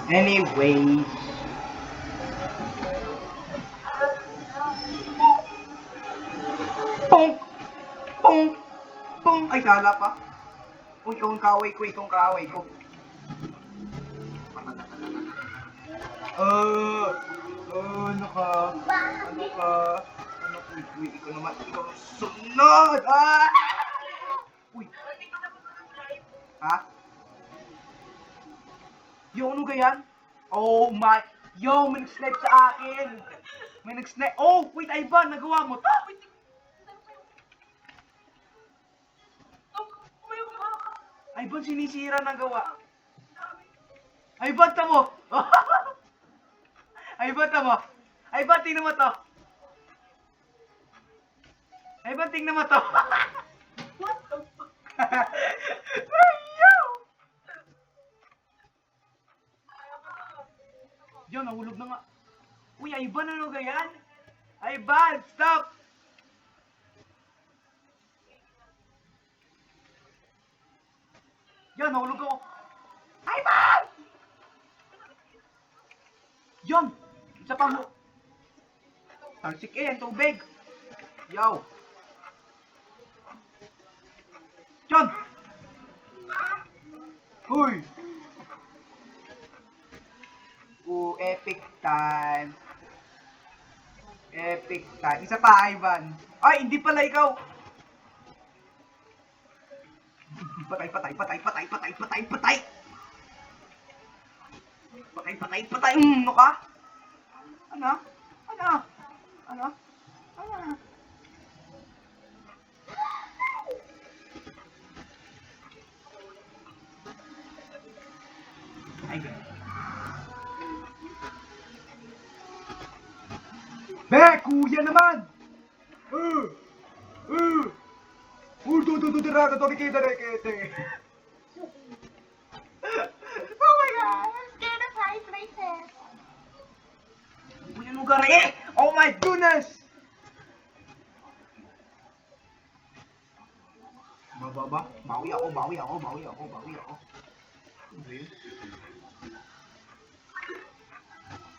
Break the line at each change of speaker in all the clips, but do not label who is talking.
Anyways. Pong! Pong! Pong! Ay, sala pa. Uy, itong kaway ko, itong kaway ko. Ano ka? Ano ka? Ano, uy, ikaw naman, ikaw sunod! Ah! Uy! Ha? Yo, ano ganyan? Oh my... Yo, may nag-snipe sa akin! May nag-snipe... Oh, wait, Ivan, nagawa mo to? Ivan, sinisira na gawa. Ivan, tamo! Ivan, tamo! Ivan, tingnan mo to! Ivan, tingnan mo to! What the fuck? Yo! Yo, nahulog na nga. Uy, Ivan, ano ganyan? Ivan, stop! Yan, nahulog ako. Ivan! Yon! Isa pa mo. Talsik ang tubig. Yo! Yon! Huy! Epic time. Epic time. Isa pa, Ivan. Ay, hindi pala ikaw. Patay, patay, patay, patay, patay, patay, patay. Patay, patay, patay. Ano ka? Ano? Ano? Ano? Ano? Ay, ganun. Be, kuya naman! Rekete.
Oh my god, I'm scared of high places.
Punya lugar eh! Oh my goodness! Baba, bawi ako, bawi ako, bawi ako, bawi ako.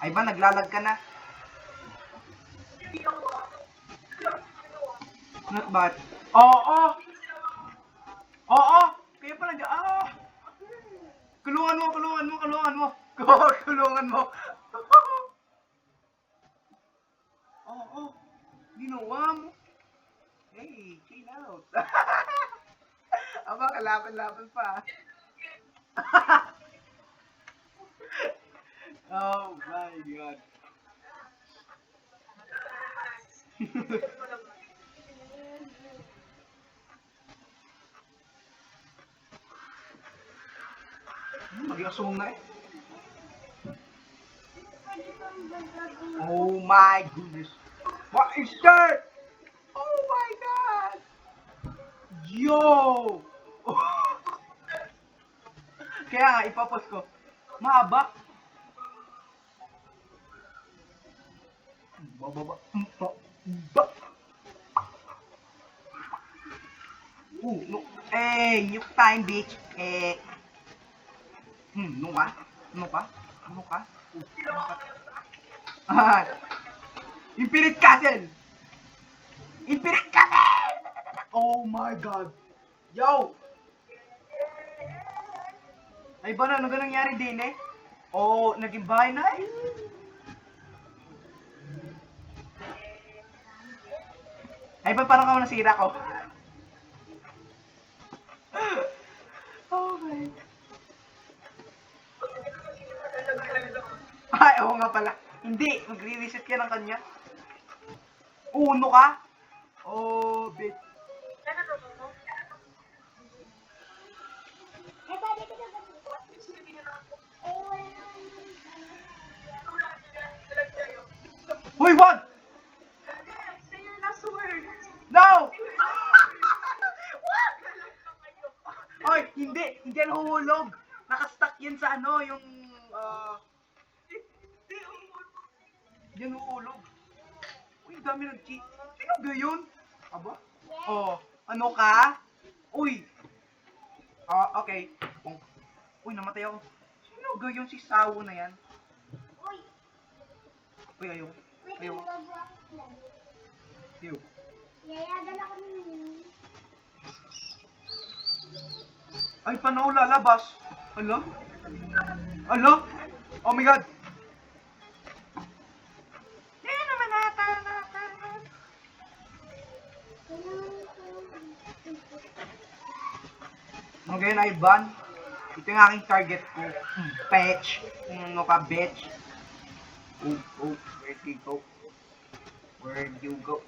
Ay ba, naglalag ka na? Not bad. Oo! Oo! Kaya pala dyan. Ah! Kulungan mo, kulungan mo, kulungan mo. Kulungan mo. Oo. Ginawa mo. Hey, chill out. Aba, kalaban-laban pa. Oh my god. Mag-asong na eh. Oh my goodness. What is that? Oh my god. Yo! Kaya nga, ipapost ko. Mahaba. Bababa. No. Eh, nuke time, bitch. No ka? Ano ka? Ano ka? Ano ka? Ah, Infinite Castle! Infinite Castle! Oh my god. Yo! Ay ba na, ano ga nangyari din eh? Oh, naging bahay na eh. Ay ba, parang ako nasira ko? Oh my. Ay, oo nga pala. Hindi, magre-reset ka ng kanya. Uno ka? Oh, bit. Hoy, wag!
Say your last word.
No! Hoy, hindi! Hindi yan huhulog! Nakastuck yan sa ano, yung... Hindi yan huhulog. Uy, dami nag-cheat. Sino ba yun? Aba? Oh, ano ka? Uy! Okay. Uy, namatay ako. Sino Sino ga yung si Sawo na yan?
Uy,
Uy, ayaw.
wait,
Ayaw.
nagagawa ko lang.
Ayaw.
Yayagan ako nun.
Ay, paano ako lalabas? Alo? Alo? Oh my God! Hindi naman nata. Okay na, Ivan. Ito yung aking target ko. Fetch. Ano ka, bitch? Oh, where'd you go? Where'd you go?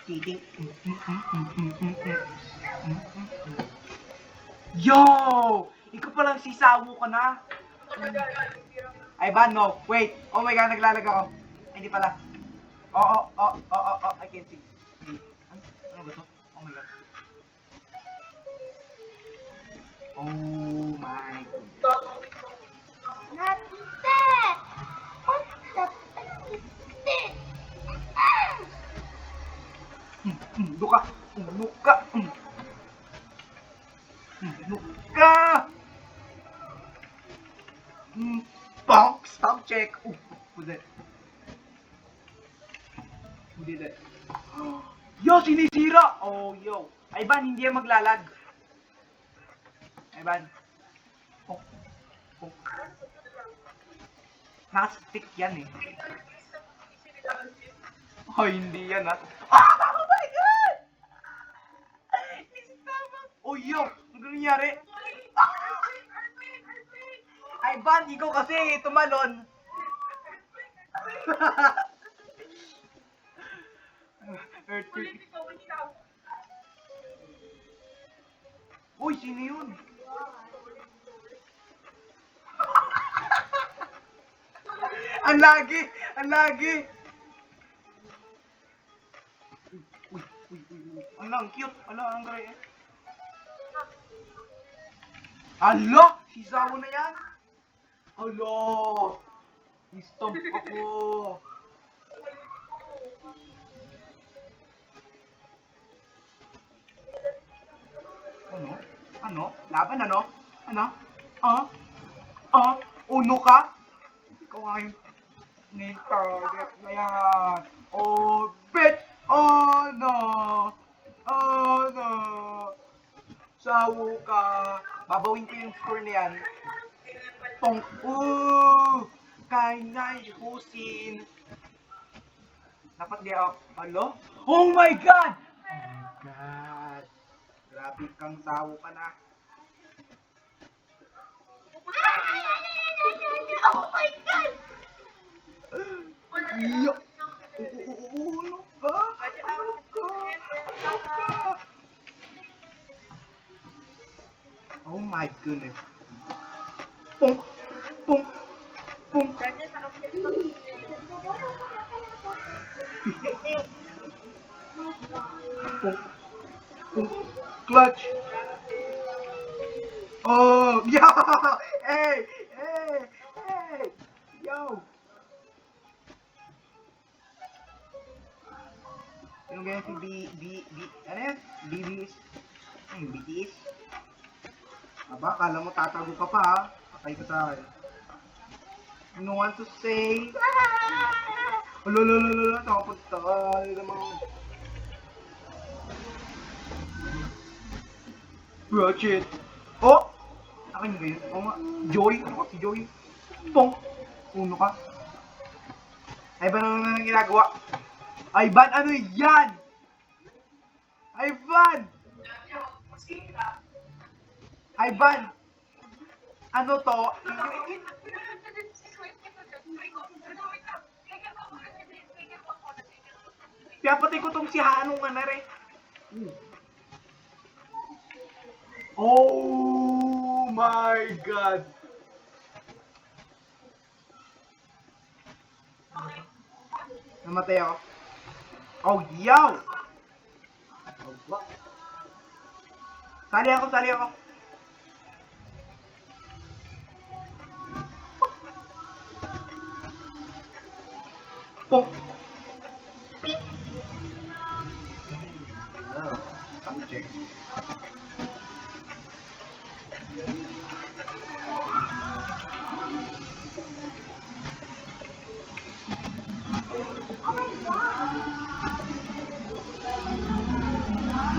Titing. Yo! Ikaw palang sisawo ka na. Ivan, no. Wait. Oh my God, naglalag ako. Ay, hindi pala. Oh, I can see. Ano ba to? Oh my God. Oh my God.
Not that! What the fuck is this? Ah!
Luka! Luka! Luka! Bonk! Stop check! Who did? Who did it? Yo! Sinisira! Oh, yo! Ivan, hindi yan maglalag. Ivan. Oh. Naka-stick yan eh. Oh, hindi yan ah. Oh my God! Oh, yo! Ano nangyari? Ivan, ikaw kasi tumalon. Earthquake. Uy, sino yun? Ang lagi! Ang lagi! Uy. Ang cute. Ang gray. Alo! Si Zawo na yan? Alo! I-stomp ako. Ano? Laban ano? Ano? Uno ka? Ikaw nga yung main target na yan. Oh, bitch! Oh, no! Oh, no! Sawo ka! Babawin ko yung score na yan. Pong! Kanya husin! Dapat di ako. Alo? Oh my God! Oh my God! Grabe kang sawo ka na.
Oh my God!
Yo! Uno ka! Ano ka? Oh my goodness. Pong! Pong! Pong! Pong! Pong! Clutch! Oh! Yo! Hey! Yo! Yung ganyan si ano yan? BBS? Ay, BTS? Aba, kala mo tatago ka pa ha? Patay ka sa akin. You want to say? Lolo, takot tayo naman. Ratchet. Oh! Akin ba yun? Oo nga. Joy? Ano ka si Joy? Pong! Uno ka? Ivan, ano na ginagawa? Ivan, ano yan? Ivan! Ivan! Ano to? Pinapatay ko tong si Hanong nga na rin. Oh my God! Namatay ako. Oh, yaw! Sali ako. Pong! Check.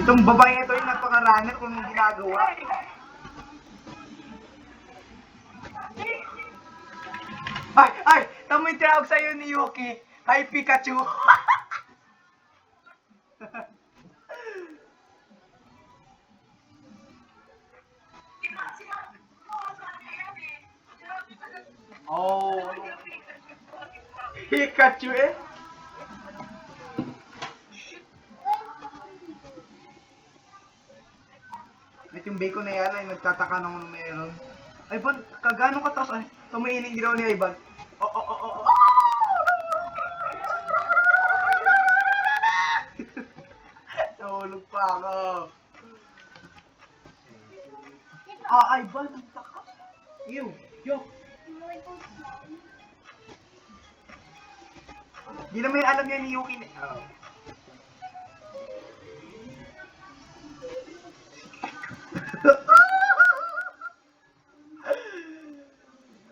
Itong babae ito yung napaka-runner kung anong ginagawa. Ay! Tama yung tinawag sa'yo ni Yuki. Hi, Pikachu! Oh, Pikachu eh. At yung bacon na yan ay nagtataka nung meron. Ivan, kagano ka taas ay? Tumiinig din daw ni Ivan. Oh. Nahulog pa ako. Ivan, ang takas. Ew, yo. Di naman alam yan ni Yuki. Oh.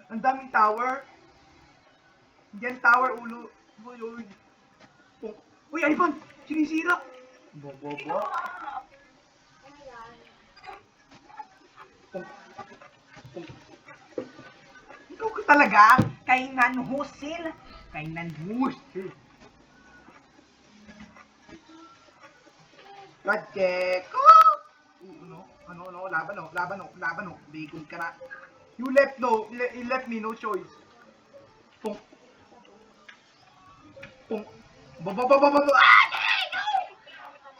Ang daming tower. Diyan tower, ulo. Uy, Ivan! Sinisira! Bobo. Ikaw ka talaga? Kainan husil. God check. Ano, laban no. Bacon ka na. You left me no choice. Pong. Baba.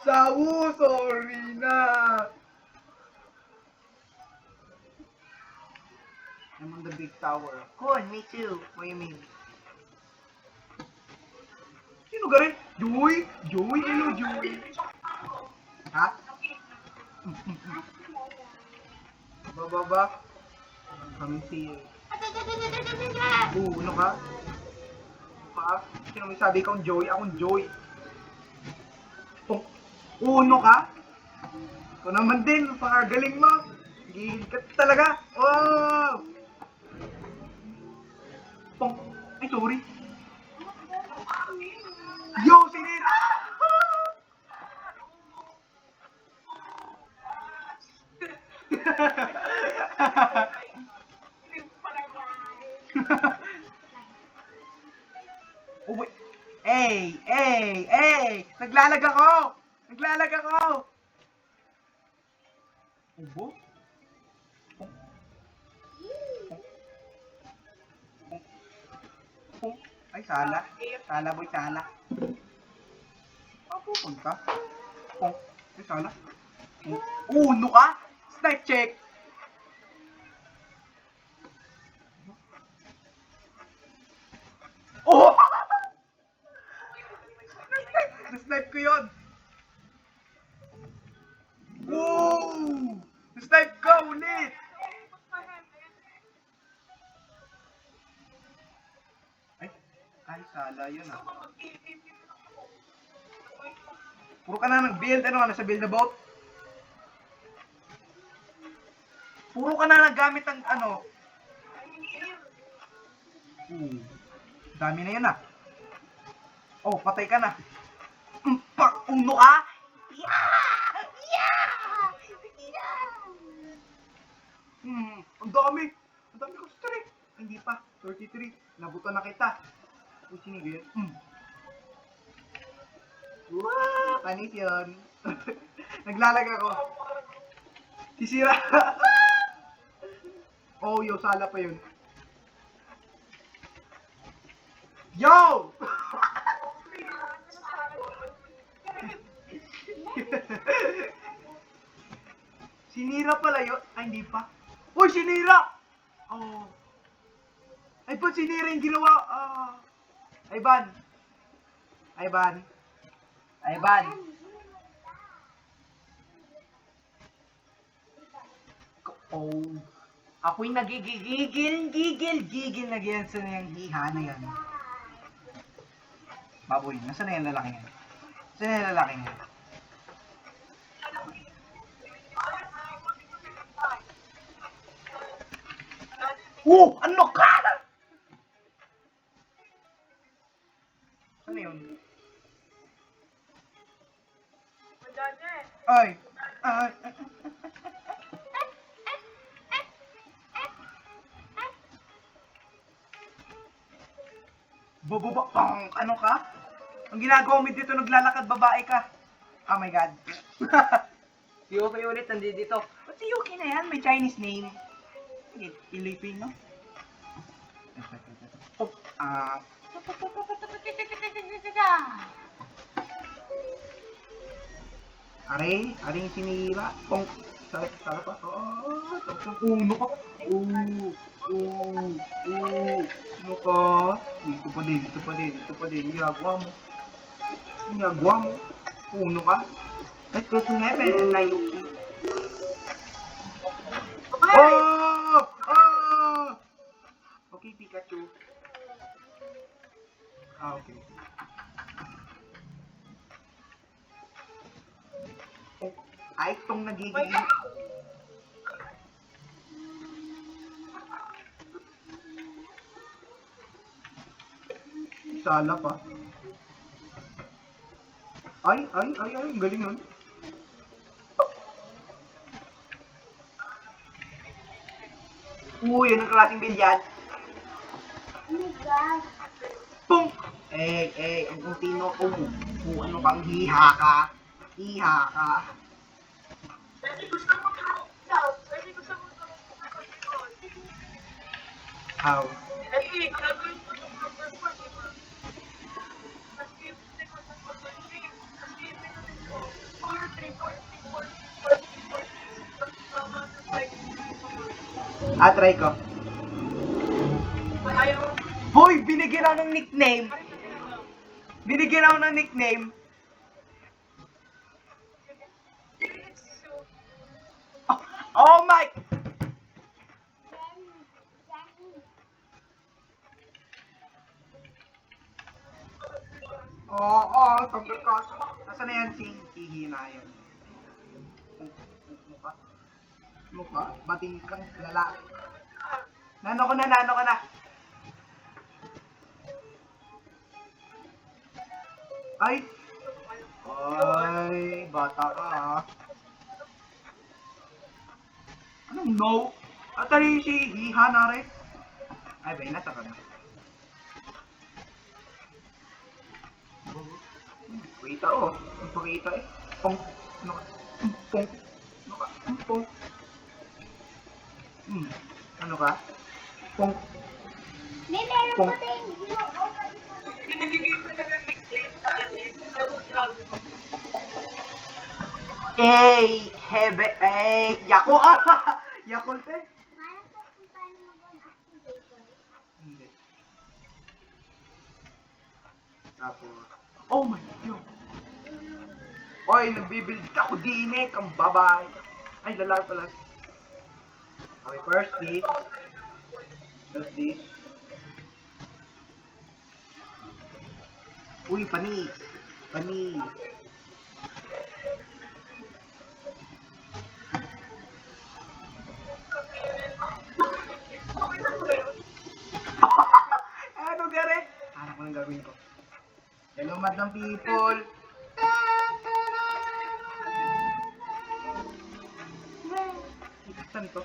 Sawu, sorry na. I'm on the big tower. Cool, me too. What do you mean? Sino galing? Joy? Hello, Joy. Ha? Baba. Kami si... ano ka? Sino may sabi kang Joy? Akong Joy. Uno ka? Ikaw naman din, pakagaling mo. Gigil ka talaga. Oh! Ay, sorry. Yo, sinira! Oh, wait. Hey! Naglalag ako! Ubo? Ay, sala. Sala, boy, sala. Pupunta. Ay, sala. Uno ka? Snipe check! Oh! Na-snipe ko yun! Wow! Na-snipe ko ulit! Ay, sala yun ah. Puro ka na nag-build, ano ka na sa build na boat? Puro ka na naggamit ng ano. Dami na yun ah. Oh, patay ka na. Uno ka? Yeah! Ang dami ko streak. Hindi pa, 33. Nabuto na kita. Uy, sinigil. Wow, panis yun. Naglalag ako. Sisira. Oh, yo, sala pa yun. Yo! Sinira pala yun. Ay, hindi pa. Uy, sinira! Oh. Ay, ba't sinira yung ginawa? Ivan. Oh. Ako'y nagigigil na ganyan sa niyang hiha na yan. Baboy, nasaan na yung lalaki niya? Ano ka? Ano yun? Ay! Ay! Bubaba! Pang! Ano ka? Ang ginagawa mo dito, naglalakad, babae ka. Oh my God. Si Yuki ulit, nandito dito. Ba't si Yuki na yan? May Chinese name. Filipino. Oh, aring sinira. Pong, sarap pa. Oh, tapos uno ka. Ano ka? Dito pa din, dito pa din, dito pa din. Ginagawa mo. Ginagawa mo. Uno ka. Let's go to heaven na Yuki. Oh! Oh! Okay, Pikachu. Okay. Oh, ay, itong nagiging... Sala pa. Ay, ang galing nun. Uy, anong klaseng bilyan?
Oh my God.
Pum! Ang utino ko. Ano kang hiha ka? Hiha ka. How? Try ko. Hoy, binigyan ako ng nickname. Binigyan ako ng nickname. Oh my! Oo, tungkol ko. Nasaan na yan si Hihina yun? Mukha? Mukha? Bating kang lalaki. Nano ko na. Ay! Ay, bata ka ha. Anong no? Atari si Hihana rin. Ay, ba, nasa ka na. Pakita oh. Ang pakita eh. Pong. Ano ka? Pong. Ano ka? Pong. Ano ka? Pong.
May meron
Pong.
pa din.
Yakult. Yakult eh.
Parang kung paano mag-activate.
Hindi. Tapos, oh my God. Oy, nagbibuild ako din eh, kang babae. Ay, lalaki pala. Okay, first this. First this. Uy, panis. Panis. Ano gari? Ano ko nang gawin ko? Hello, madam people. Saan ito?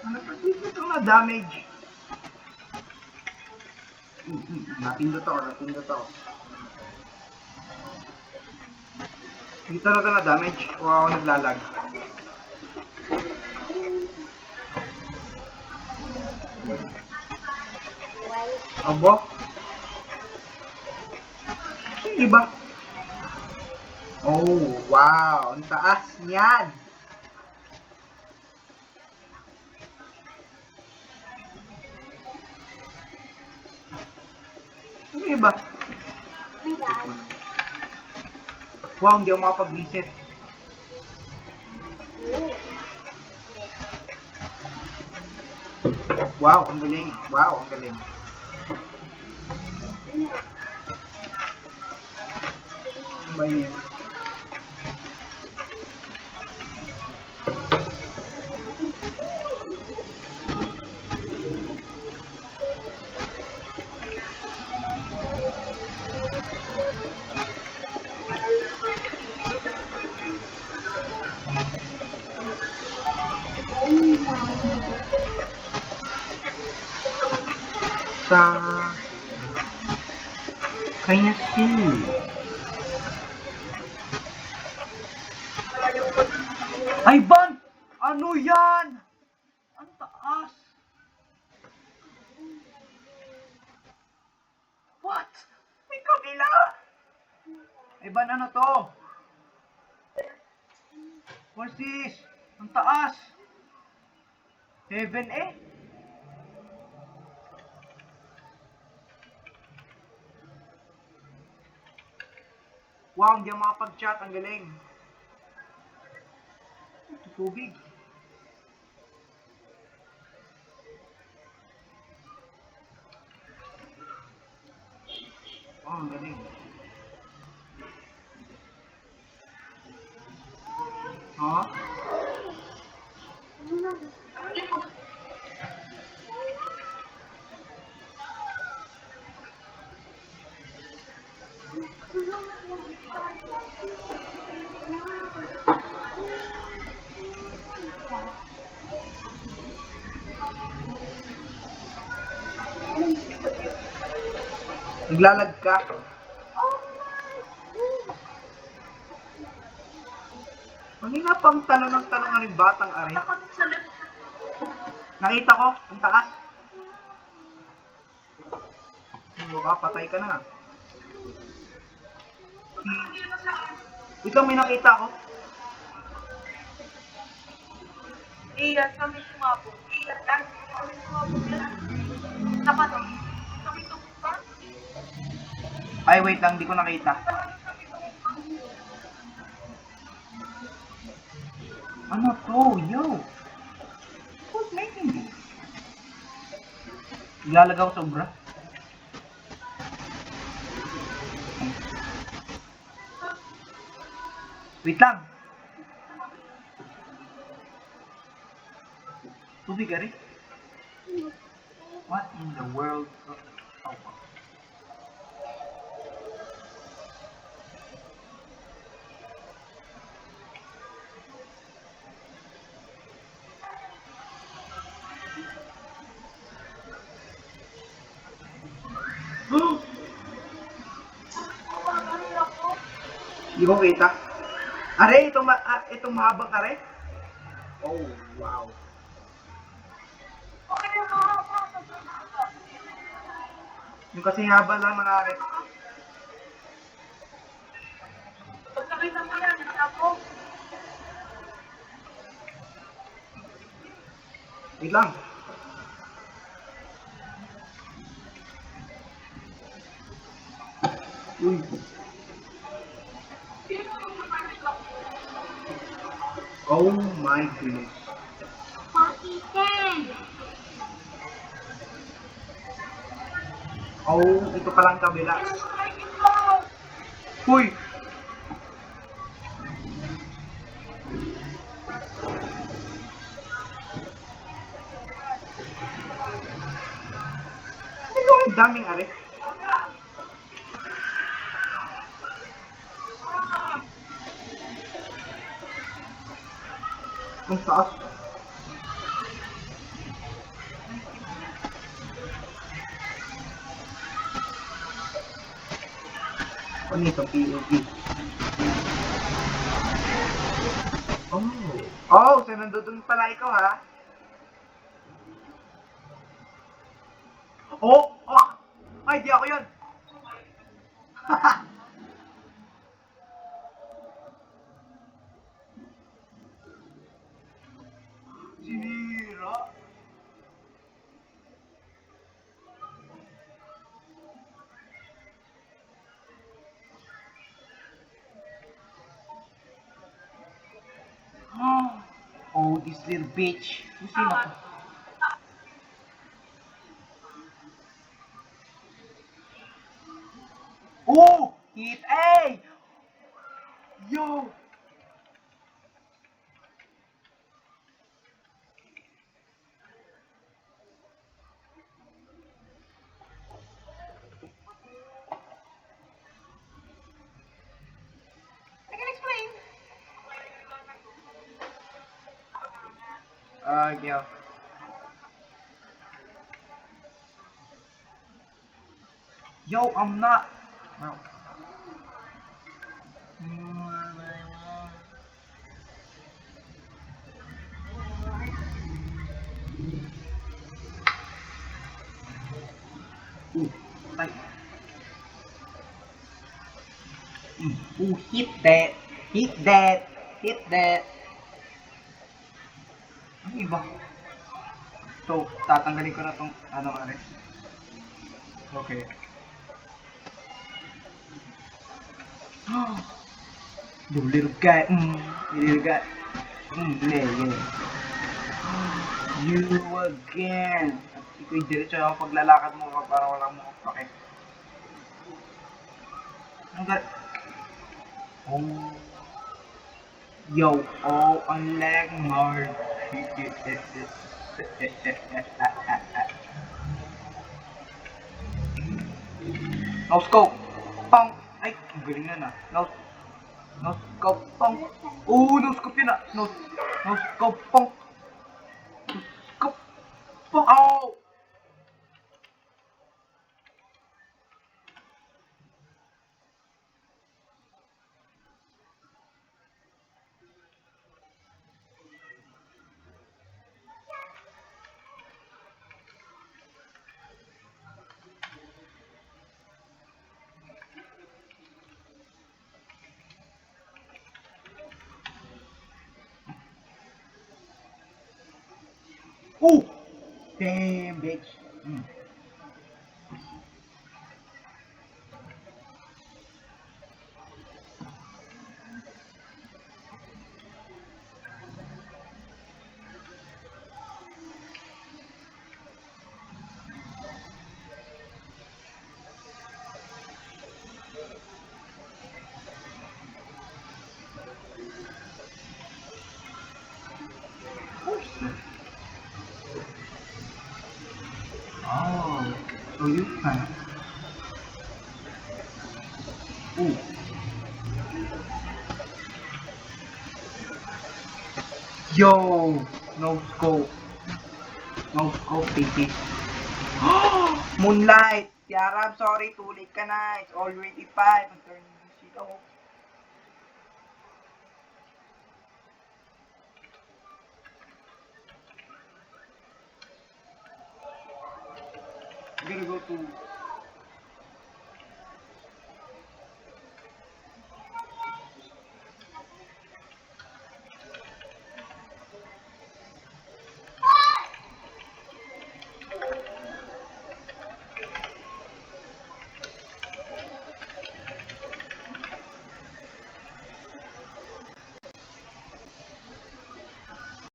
Ano pa dito na damage? Napindot ako. Hindi talaga na damage o ako naglalag. Abo? Hindi ba? Oh, wow! Ang taas niyan! Hindi ba?
Oh my God.
Wow, hindi ako makapag-visit. Wow, ang galing. Wow, ang galing. Ano ba yun? Kaya si. Ay, Ban! Ano yan? Ang taas! What? May kabila! Ay, Ban, ano to? What's this? Ang taas! Heaven eh? Wow, hindi ako makapag-chat. Ang galing. Tubig. Oh, ang galing. Ha? Naglalag ka? Kanina pang tanong ng tanong ang rin batang ari. Nakita ko, ang taas. Ano ka, patay ka na. Ito may nakita ko.
Iya, kami sumabog. Iya, kami sumabog yan. Napanong. Kami tumpa.
Ay, wait lang, di ko nakita. Ano to? Yo! Who's making this? Ilalagaw sobra. Wait lang. Tubig ka rin? What in the world? Oh. Di ko kita. Are, itong mahabang are. Oh, wow. Yung kasi haba lang ng are.
Pagkakita mo yan, ako.
Wait lang. Uy. Oh my goodness.
Pakitin.
Oh, ito palang kabila. Uy! Ano yung daming are? Ang taas. Ano itong POV? Oh. Oh, so nandun pala ikaw ha? Oh! Oh! Ay, di ako yun! Sinira! Oh, this little bitch. Sino to? Oh! Hit A! Yo!
I can explain.
Yo. Yo, I'm not Wow. Ay. Hit that. Hit that. Hit that. Ang iba. So, tatanggalin ko na tong ano are. Okay. You little guy. You little guy. Yeah, yeah. You again. Ikaw yung diretso yung paglalakad mo ka para wala mo kapake. Ang gal... Oh. Yo, oh, ang lag hard. No scope. Pang. Ay, ang galing na na. No scope. Pang. No scope yun ah. No scope. Pang. Scope. Pang. Ow! Oh! Damn, bitch. Oh, so you can. Ooh. Yo! No scope. No scope, baby. Moonlight! Tiara, I'm sorry. Too late ka na. It's already 5. I'm turning this shit off. I'm gonna go to